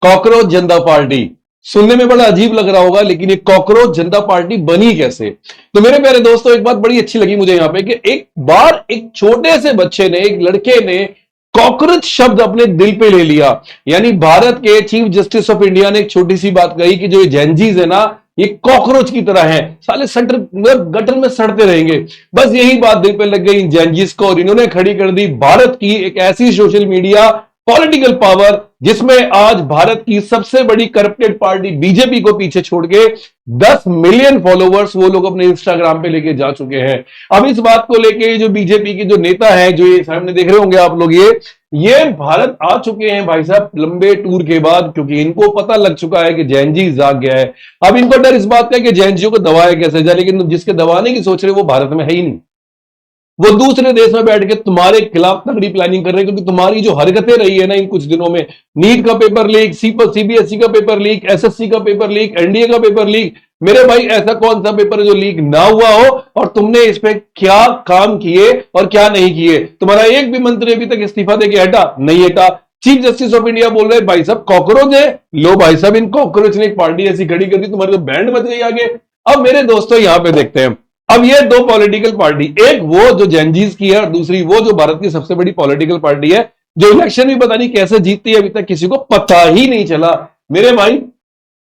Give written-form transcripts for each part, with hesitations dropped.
Cockroach जनता party सुनने में बड़ा अजीब लग रहा होगा, लेकिन ये कॉकरोच जनता पार्टी बनी कैसे? तो मेरे प्यारे दोस्तों, एक बात बड़ी अच्छी लगी मुझे यहां पे कि एक बार एक छोटे से बच्चे ने, एक लड़के ने कॉकरोच शब्द अपने दिल पे ले लिया। यानी भारत के चीफ जस्टिस ऑफ इंडिया ने एक छोटी सी बात कही कि जो ये जेनजीज है ना, ये कॉकरोच की तरह है, साले सटर गटर में सड़ते रहेंगे। बस यही बात दिल पे लग गई इन जेनजीज को, और इन्होंने खड़ी कर दी भारत की एक ऐसी सोशल मीडिया पॉलिटिकल पावर जिसमें आज भारत की सबसे बड़ी करप्टेड पार्टी बीजेपी को पीछे छोड़ के 10 मिलियन फॉलोवर्स वो लोग अपने इंस्टाग्राम पे लेके जा चुके हैं। अब इस बात को लेके जो बीजेपी के जो नेता हैं, जो ये सामने देख रहे होंगे आप लोग, ये भारत आ चुके हैं भाई साहब लंबे टूर के बाद, क्योंकि इनको पता लग चुका है कि जैनजी जाग गया है। अब इनको डर इस बात का कि जैनजियों को दबाया कैसे जाए, लेकिन जिसके दबाने की सोच रहे वो भारत में है ही नहीं। वो दूसरे देश में बैठ के तुम्हारे खिलाफ तगड़ी प्लानिंग कर रहे हैं, क्योंकि तुम्हारी जो हरकतें रही है ना इन कुछ दिनों में, नीट का पेपर लीक, सीबीएसई का पेपर लीक, एसएससी का पेपर लीक, एनडीए का पेपर लीक, मेरे भाई ऐसा कौन सा पेपर है जो लीक ना हुआ हो? और तुमने इस पे क्या काम किए और क्या नहीं किए? तुम्हारा एक भी मंत्री अभी तक इस्तीफा देके हटा नहीं हटा। चीफ जस्टिस ऑफ इंडिया बोल रहे भाई साहब कॉकरोच है। लो भाई साहब, इन कॉकरोच ने एक पार्टी ऐसी खड़ी कर दी, तुम्हारी तो बैंड बज गई आगे। अब मेरे दोस्तों यहां पे देखते हैं, अब ये दो पॉलिटिकल पार्टी, एक वो जो जेनजीज की है और दूसरी वो जो भारत की सबसे बड़ी पॉलिटिकल पार्टी है, जो इलेक्शन भी पता नहीं कैसे जीतती है, अभी तक किसी को पता ही नहीं चला। मेरे भाई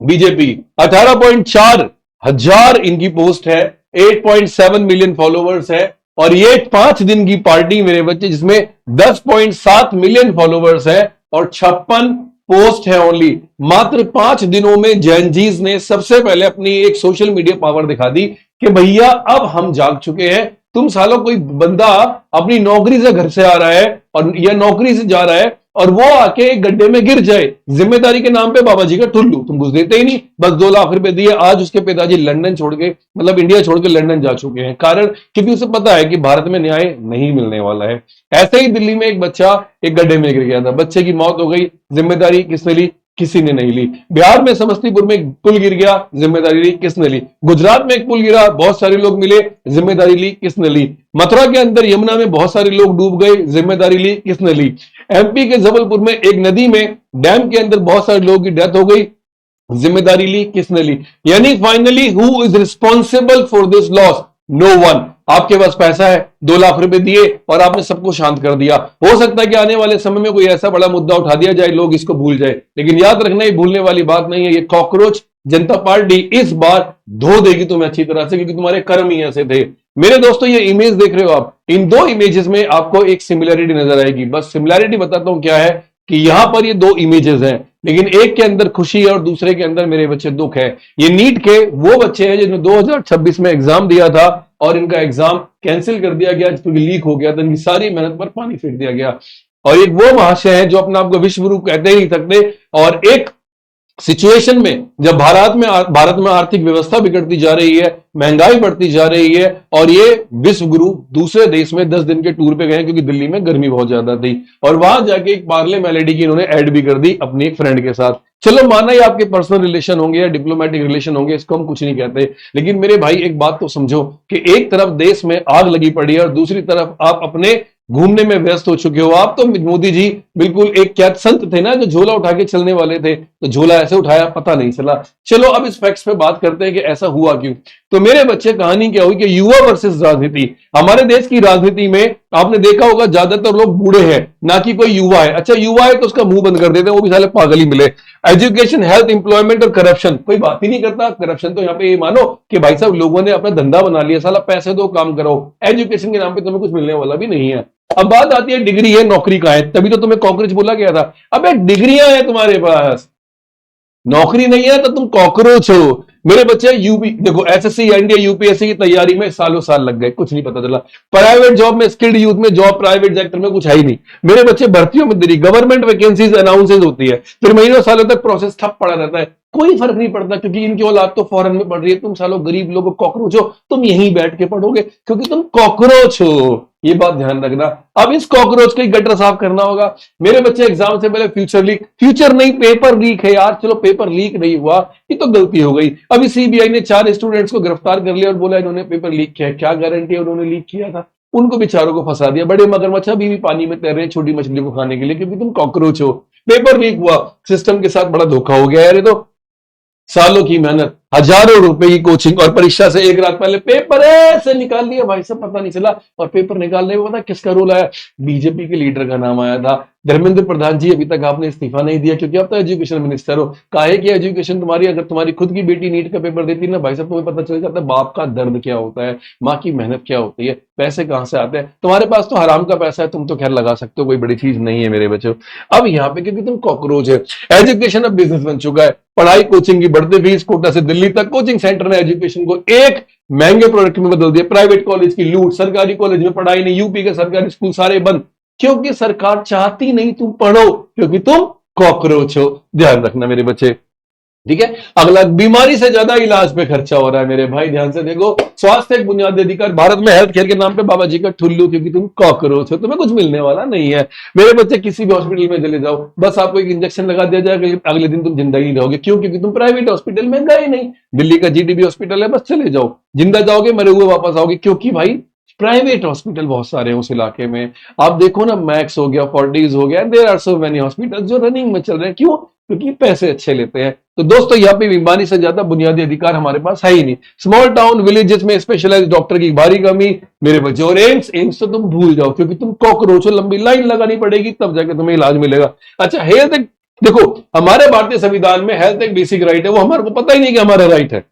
बीजेपी 18.4 हजार इनकी पोस्ट है, 8.7 मिलियन फॉलोवर्स है, और ये 5 दिन की पार्टी मेरे बच्चे, जिसमें 10.7 मिलियन फॉलोवर्स है और 56 पोस्ट है ओनली। मात्र 5 दिनों में जैनजीज ने सबसे पहले अपनी एक सोशल मीडिया पावर दिखा दी कि भैया अब हम जाग चुके हैं। तुम सालों, कोई बंदा अपनी नौकरी से घर से आ रहा है और या नौकरी से जा रहा है और वो आके एक गड्ढे में गिर जाए, जिम्मेदारी के नाम पे बाबा जी का टुल्लू, तुम घुस देते ही नहीं, बस 2 लाख रुपए दिए। आज उसके पिताजी लंदन छोड़ के, मतलब इंडिया छोड़ के लंदन जा चुके हैं। कारण क्योंकि उसे पता है कि भारत में न्याय नहीं मिलने वाला है। ऐसे ही दिल्ली में एक बच्चा एक गड्ढे में गिर गया था, बच्चे की मौत हो गई, जिम्मेदारी किसने ली? किसी ने नहीं ली। बिहार में समस्तीपुर में एक पुल गिर गया, जिम्मेदारी ली? किसने ली। गुजरात में एक पुल गिरा, बहुत सारे लोग मिले, जिम्मेदारी ली? किसने ली। मथुरा के अंदर यमुना में बहुत सारे लोग डूब गए, जिम्मेदारी ली? किसने ली। एमपी के जबलपुर में एक नदी में, डैम के अंदर बहुत सारे लोगों की डेथ हो गई, जिम्मेदारी ली? किसने ली। यानी finally who is responsible for this loss? No one. आपके पास पैसा है, 2 लाख रुपए दिए और आपने सबको शांत कर दिया। हो सकता है कि आने वाले समय में कोई ऐसा बड़ा मुद्दा उठा दिया जाए, लोग इसको भूल जाए, लेकिन याद रखना ये भूलने वाली बात नहीं है। ये कॉकरोच जनता पार्टी इस बार धो देगी तुम्हें अच्छी तरह से, क्योंकि तुम्हारे कर्म ही ऐसे थे। मेरे दोस्तों, ये इमेज देख रहे हो आप, इन 2 इमेजेस में आपको एक सिमिलरिटी नजर आएगी। बस सिमिलरिटी बताता हूं क्या है, कि यहां पर ये 2 इमेजेस हैं, लेकिन एक के अंदर खुशी है और दूसरे के अंदर मेरे बच्चे दुख है। ये नीट के वो बच्चे हैं जिन्होंने 2026 में एग्जाम दिया था और इनका एग्जाम कैंसिल कर दिया गया क्योंकि लीक हो गया था, इनकी सारी मेहनत पर पानी फेंक दिया गया। और एक वो महाशय है जो अपने आप को विश्व गुरु कहते ही नहीं सकते, और एक सिचुएशन में जब भारत में आर्थिक व्यवस्था बिगड़ती जा रही है, महंगाई बढ़ती जा रही है, और ये विश्व गुरु दूसरे देश में 10 दिन के टूर पे गए क्योंकि दिल्ली में गर्मी बहुत ज्यादा थी, और वहां जाके एक पार्ले मेलेडी की इन्होंने ऐड भी कर दी अपनी एक फ्रेंड के साथ। चलो माना ये आपके पर्सनल रिलेशन होंगे या डिप्लोमेटिक रिलेशन होंगे, इसको हम कुछ नहीं कहते, लेकिन मेरे भाई एक बात तो समझो कि एक तरफ देश में आग लगी पड़ी है और दूसरी तरफ आप अपने घूमने में व्यस्त हो चुके हो। आप तो मोदी जी बिल्कुल एक क्या संत थे ना, जो झोला उठा के चलने वाले थे, तो झोला ऐसे उठाया पता नहीं चला। चलो अब इस फैक्ट्स पे बात करते हैं कि ऐसा हुआ क्यों। तो मेरे बच्चे, कहानी क्या हुई कि युवा वर्सेस राजनीति। हमारे देश की राजनीति में आपने देखा होगा ज्यादातर लोग बूढ़े हैं, ना कि कोई युवा है। अच्छा युवा है तो उसका मुंह बंद कर देते हैं, वो भी साले पागल ही मिले। एजुकेशन, हेल्थ, एम्प्लॉयमेंट और करप्शन, कोई बात ही नहीं करता। करप्शन तो यहाँ पे ये मानो कि भाई साहब लोगों ने अपना धंधा बना लिया, साला पैसे दो काम करो, एजुकेशन के नाम पे तुम्हें कुछ मिलने वाला भी नहीं है। अब बात आती है डिग्री है, नौकरी का है, तभी तो तुम्हें कॉकरोच बोला गया था। अबे डिग्रियां हैं तुम्हारे पास, नौकरी नहीं है तो तुम कॉकरोच हो। मेरे बच्चे यूपी देखो, एसएससी एनडीए यूपीएससी की तैयारी में सालों साल लग गए, कुछ नहीं पता चला। प्राइवेट जॉब में, स्किल्ड यूथ में जॉब, प्राइवेट सेक्टर में कुछ है ही नहीं। मेरे बच्चे भर्तियों में देरी, गवर्नमेंट वैकेंसीज अनाउंसेज होती है, फिर महीनों सालों तक प्रोसेस ठप पड़ा रहता है, कोई फर्क नहीं पड़ता, क्योंकि इनकी औलाद तो फॉरेन में पढ़ रही है। तुम सालों गरीब लोग कॉकरोच हो, तुम यहीं बैठ के पढ़ोगे क्योंकि तुम कॉकरोच हो। ये बात ध्यान रखना। अब इस कॉकरोच का गटर साफ करना होगा। मेरे बच्चे एग्जाम से पहले फ्यूचर नहीं पेपर लीक है यार। चलो पेपर लीक नहीं हुआ, ये तो गलती हो गई। अभी सीबीआई ने 4 स्टूडेंट्स को गिरफ्तार कर लिया और बोला इन्होंने पेपर लीक किया है। क्या गारंटी है उन्होंने लीक किया था? उनको बेचारों को फंसा दिया। बड़े मगरमच्छ अभी भी पानी में तैर रहे हैं छोटी मछली को खाने के लिए, क्योंकि तुम कॉकरोच हो। पेपर लीक हुआ, सिस्टम के साथ बड़ा धोखा हो गया यार। ये तो सालों की मेहनत, हजारों रुपए की कोचिंग और परीक्षा से एक रात पहले पेपर ऐसे निकाल लिया भाई साहब, पता नहीं चला। और पेपर निकालने में पता किसका रोल आया? बीजेपी के लीडर का नाम आया था, धर्मेंद्र प्रधान जी। अभी तक आपने इस्तीफा नहीं दिया क्योंकि आप तो एजुकेशन मिनिस्टर हो। काहे की एजुकेशन तुम्हारी? अगर तुम्हारी खुद की बेटी नीट का पेपर देती ना भाई साहब, तुम्हें पता चल जाता है बाप का दर्द क्या होता है, माँ की मेहनत क्या होती है, पैसे कहां से आते हैं। तुम्हारे पास तो हराम का पैसा है, तुम तो खैर लगा सकते हो, कोई बड़ी चीज नहीं है मेरे बच्चों। अब यहाँ पे क्योंकि तुम कॉकरोच है, एजुकेशन अब बिजनेस बन चुका है। पढ़ाई कोचिंग की बढ़ती फीस, कोटा से दिल्ली तक कोचिंग सेंटर ने एजुकेशन को एक महंगे प्रोडक्ट में बदल दिया। प्राइवेट कॉलेज की लूट, सरकारी कॉलेज में पढ़ाई नहीं, यूपी के सरकारी स्कूल सारे बंद, क्योंकि सरकार चाहती नहीं तुम पढ़ो, क्योंकि तुम कॉकरोच हो। ध्यान रखना मेरे बच्चे, ठीक है। अगला, बीमारी से ज्यादा इलाज पे खर्चा हो रहा है मेरे भाई, ध्यान से देखो। स्वास्थ्य एक बुनियादी अधिकार, भारत में हेल्थ केयर के नाम पे बाबा जी का ठुल्लू, क्योंकि तुम कॉकरोच हो, तुम्हें कुछ मिलने वाला नहीं है मेरे बच्चे। किसी भी हॉस्पिटल में चले जाओ, बस आपको एक इंजेक्शन लगा दिया जाएगा, अगले दिन तुम जिंदा ही रहोगे। क्यों? क्योंकि तुम प्राइवेट हॉस्पिटल में गए नहीं। दिल्ली का जीटीबी हॉस्पिटल है, बस चले जाओ, जिंदा जाओगे, मरे हुए वापस आओगे, क्योंकि भाई प्राइवेट हॉस्पिटल बहुत सारे हैं उस इलाके में। आप देखो ना, मैक्स हो गया, फोर्टिज हो गया, there are so many hospital जो रनिंग में चल रहे हैं। क्यों? क्योंकि पैसे अच्छे लेते हैं। तो दोस्तों, यहाँ पे बीमारी से ज्यादा बुनियादी अधिकार हमारे पास है ही नहीं। स्मॉल टाउन विलेजेस में स्पेशलाइज्ड डॉक्टर की भारी कमी मेरे बच्चे। और एम्स तो तुम भूल जाओ, क्योंकि तुम कॉकरोच हो, लंबी लाइन लगानी पड़ेगी तब जाके तुम्हें इलाज मिलेगा। अच्छा, हेल्थ एक, देखो हमारे भारतीय संविधान में हेल्थ एक बेसिक राइट है, वो हमारे को पता ही नहीं कि हमारा राइट है।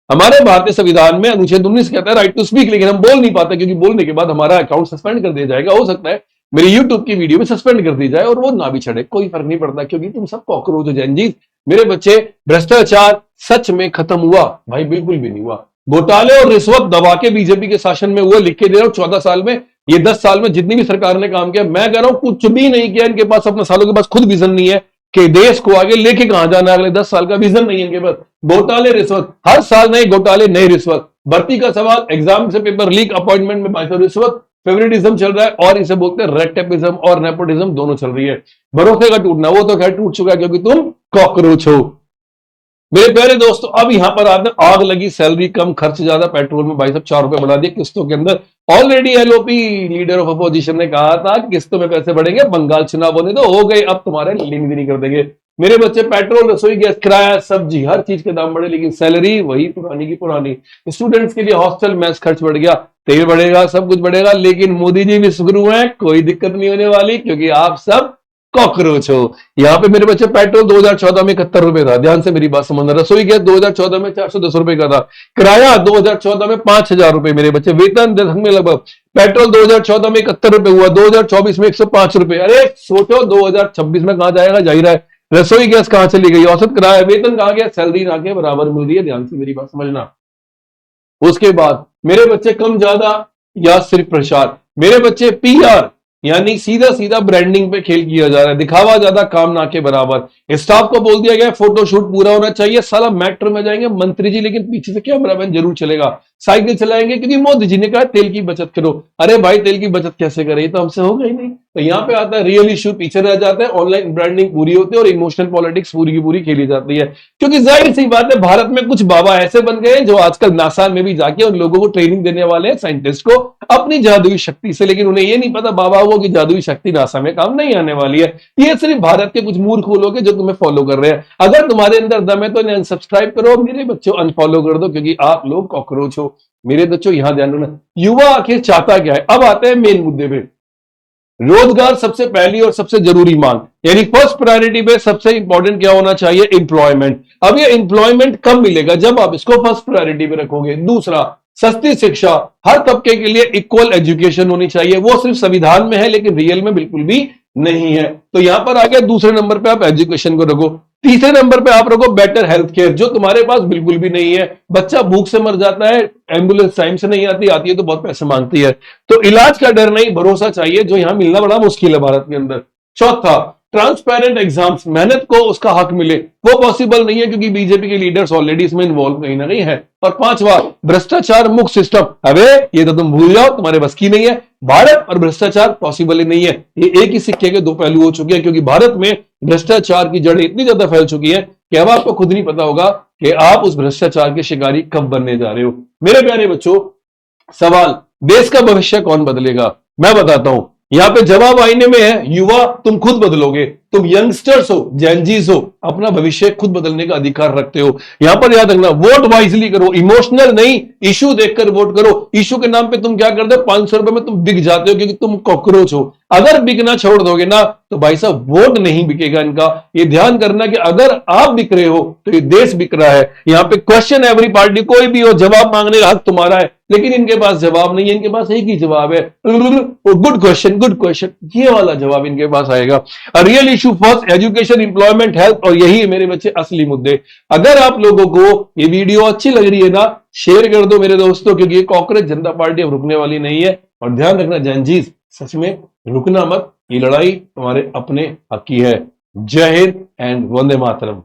हमारे भारतीय संविधान में अनुच्छेद 19 कहता है राइट टू स्पीक, लेकिन हम बोल नहीं पाते, क्योंकि बोलने के बाद हमारा अकाउंट सस्पेंड कर दिया जाएगा। हो सकता है मेरी यूट्यूब की वीडियो में सस्पेंड कर दी जाए और वो ना भी चढ़े, कोई फर्क नहीं पड़ता, क्योंकि तुम सब कॉकरोच हो जैन जी। मेरे बच्चे, भ्रष्टाचार सच में खत्म हुआ भाई? बिल्कुल भी नहीं हुआ। घोटाले और रिश्वत दबा के बीजेपी के शासन में हुआ, लिख के दे रहा हूं। 14 साल में, ये 10 साल में जितनी भी सरकार ने काम किया, मैं कह रहा हूं कुछ भी नहीं किया इनके पास। अपने सालों के पास खुद विजन नहीं है कि देश को आगे लेके कहां जाना है। अगले 10 साल का विजन नहीं है इनके पास। घोटाले, रिश्वत, हर साल नए घोटाले, नई रिश्वत। भर्ती का सवाल, एग्जाम से पेपर लीक, अपॉइंटमेंट में बाइसो रिश्वत, फेवरेटिज्म चल रहा है, और इसे बोलते हैं रेड टेपिज्म और नेपोटिज्म, दोनों चल रही है। भरोसे का टूटना, वो तो खैर टूट चुका है, क्योंकि तुम कॉकरोच हो। मेरे प्यारे दोस्तों, अब यहां पर आते हैं, आग लगी, सैलरी कम, खर्च ज्यादा, पेट्रोल में भाई साहब 4 रुपए बढ़ा दिए किस्तों के अंदर। Already LOP, leader of opposition, ने कहा था किस्तों में पैसे बढ़ेंगे, बंगाल चुनाव होने तो हो गए, अब तुम्हारे लिंक भी नहीं कर देंगे मेरे बच्चे। पेट्रोल, रसोई गैस, किराया, सब्जी, हर चीज के दाम बढ़े, लेकिन सैलरी वही पुरानी की पुरानी। स्टूडेंट्स के लिए हॉस्टल, मेस खर्च बढ़ गया, तेल बढ़ेगा, सब कुछ बढ़ेगा, लेकिन मोदी जी भी शुरू हैं, कोई दिक्कत नहीं होने वाली, क्योंकि आप सब कॉकरोच हो। यहाँ पे मेरे बच्चे, पेट्रोल 2014 में 71 रुपए था, ध्यान से मेरी बात समझना। रसोई गैस 2014 में 410 रुपए का था। किराया 2014 में 5000 रुपए मेरे बच्चे। वेतन दशक में लगभग, पेट्रोल 2014 में 71 रुपए हुआ, 2024 में 105 रुपए। अरे सोचो 2026 में कहां जाएगा? जा ही रहा है। रसोई गैस कहां चली गई? औसत किराया, वेतन कहां गया? सैलरी ना के बराबर मिल रही है, ध्यान से मेरी बात समझना। उसके बाद मेरे बच्चे, कम ज्यादा या सिर्फ प्रचार? मेरे बच्चे, पीआर यानी सीधा सीधा ब्रांडिंग पे खेल किया जा रहा है, दिखावा ज्यादा, काम ना के बराबर। स्टाफ को बोल दिया गया फोटोशूट पूरा होना चाहिए। साला मेट्रो में जाएंगे मंत्री जी, लेकिन पीछे से कैमरामैन जरूर चलेगा। साइकिल चलाएंगे क्योंकि मोदी जी ने कहा तेल की बचत करो। अरे भाई, तेल की बचत कैसे करें? तो हमसे होगा ही नहीं। तो यहाँ पे आता है रियल इश्यू, पीछे रह जाता है, ऑनलाइन ब्रांडिंग पूरी होती है और इमोशनल पॉलिटिक्स पूरी की पूरी खेली जाती है। क्योंकि जाहिर सी बात है, भारत में कुछ बाबा ऐसे बन गए जो आजकल नासा में भी जाके उन लोगों को ट्रेनिंग देने वाले हैं, साइंटिस्ट को, अपनी जादुई शक्ति से। लेकिन उन्हें ये नहीं पता बाबा को कि जादुई शक्ति नासा में काम नहीं आने वाली है। ये सिर्फ भारत के कुछ मूर्ख लोग हैं जो तुम्हें फॉलो कर रहे हैं। अगर तुम्हारे अंदर दम है तो इन्हें अनसब्सक्राइब करो, मेरे बच्चों अनफॉलो कर दो, क्योंकि आप लोग कॉकरोच हो। मेरे बच्चों यहां ध्यान रखना, युवा आखिर चाहता क्या है? अब आते हैं मेन मुद्दे पे। रोजगार सबसे पहली और सबसे जरूरी मांग, यानी फर्स्ट प्रायोरिटी पे सबसे इंपॉर्टेंट क्या होना चाहिए? एम्प्लॉयमेंट। अब ये एम्प्लॉयमेंट कब मिलेगा? जब आप इसको फर्स्ट प्रायोरिटी पे रखोगे। दूसरा, सस्ती शिक्षा, हर तबके के लिए इक्वल एजुकेशन होनी चाहिए। वो सिर्फ संविधान में है, लेकिन रियल में बिल्कुल भी नहीं है। तो यहां पर आ गया, दूसरे नंबर पे आप एजुकेशन को रखो। तीसरे नंबर पे आप रखो बेटर हेल्थ केयर, जो तुम्हारे पास बिल्कुल भी नहीं है। बच्चा भूख से मर जाता है, एम्बुलेंस टाइम से नहीं आती, आती है तो बहुत पैसे मांगती है। तो इलाज का डर नहीं, भरोसा चाहिए, जो यहां मिलना बड़ा मुश्किल है भारत के अंदर। चौथा, ट्रांसपेरेंट एग्जाम्स, मेहनत को उसका हक मिले, वो पॉसिबल नहीं है, क्योंकि बीजेपी के लीडर्स ऑलरेडी इसमें इन्वॉल्व कहीं ना कहीं है। और पांचवा, भ्रष्टाचार मुक्त सिस्टम। अबे ये तो तुम भूल जाओ, तुम्हारे बस की नहीं है। भारत और भ्रष्टाचार पॉसिबल ही नहीं है। ये एक ही सिक्के के दो पहलू हो चुके हैं, क्योंकि भारत में भ्रष्टाचार की जड़ें इतनी ज्यादा फैल चुकी है कि अब आपको खुद नहीं पता होगा कि आप उस भ्रष्टाचार के शिकारी कब बनने जा रहे हो। मेरे प्यारे बच्चों, सवाल, देश का भविष्य कौन बदलेगा? मैं बताता हूं। यहां पे जवाब आईने में है, युवा तुम खुद बदलोगे, तुम यंगस्टर्स हो, जेनजीज हो, अपना भविष्य खुद बदलने का अधिकार रखते हो। यहां पर याद रखना, वोट वाइजली करो, इमोशनल नहीं, इशू देखकर वोट करो। इशू के नाम पे तुम क्या करते हो, 500 रुपए में तुम बिक जाते हो क्योंकि तुम कॉकरोच हो। अगर बिकना छोड़ दोगे ना तो भाई साहब वोट नहीं बिकेगा इनका। ये ध्यान करना कि अगर आप बिक रहे हो तो ये देश बिक रहा है। यहां पे क्वेश्चन एवरी पार्टी, कोई भी हो, जवाब मांगने का हक तुम्हारा है, लेकिन इनके पास जवाब नहीं है। इनके पास एक ही जवाब है, गुड क्वेश्चन, गुड क्वेश्चन, ये वाला जवाब इनके पास आएगा। Real issue first, education, employment, health, और यही है मेरे बच्चे असली मुद्दे। अगर आप लोगों को ये वीडियो अच्छी लग रही है ना, शेयर कर दो मेरे दोस्तों, क्योंकि ये कॉकरोच जनता पार्टी अब रुकने वाली नहीं है। और ध्यान रखना जैनजीज, सच में रुकना मत, ये लड़ाई तुम्हारे अपने हक की है। जय हिंद एंड वंदे मातरम।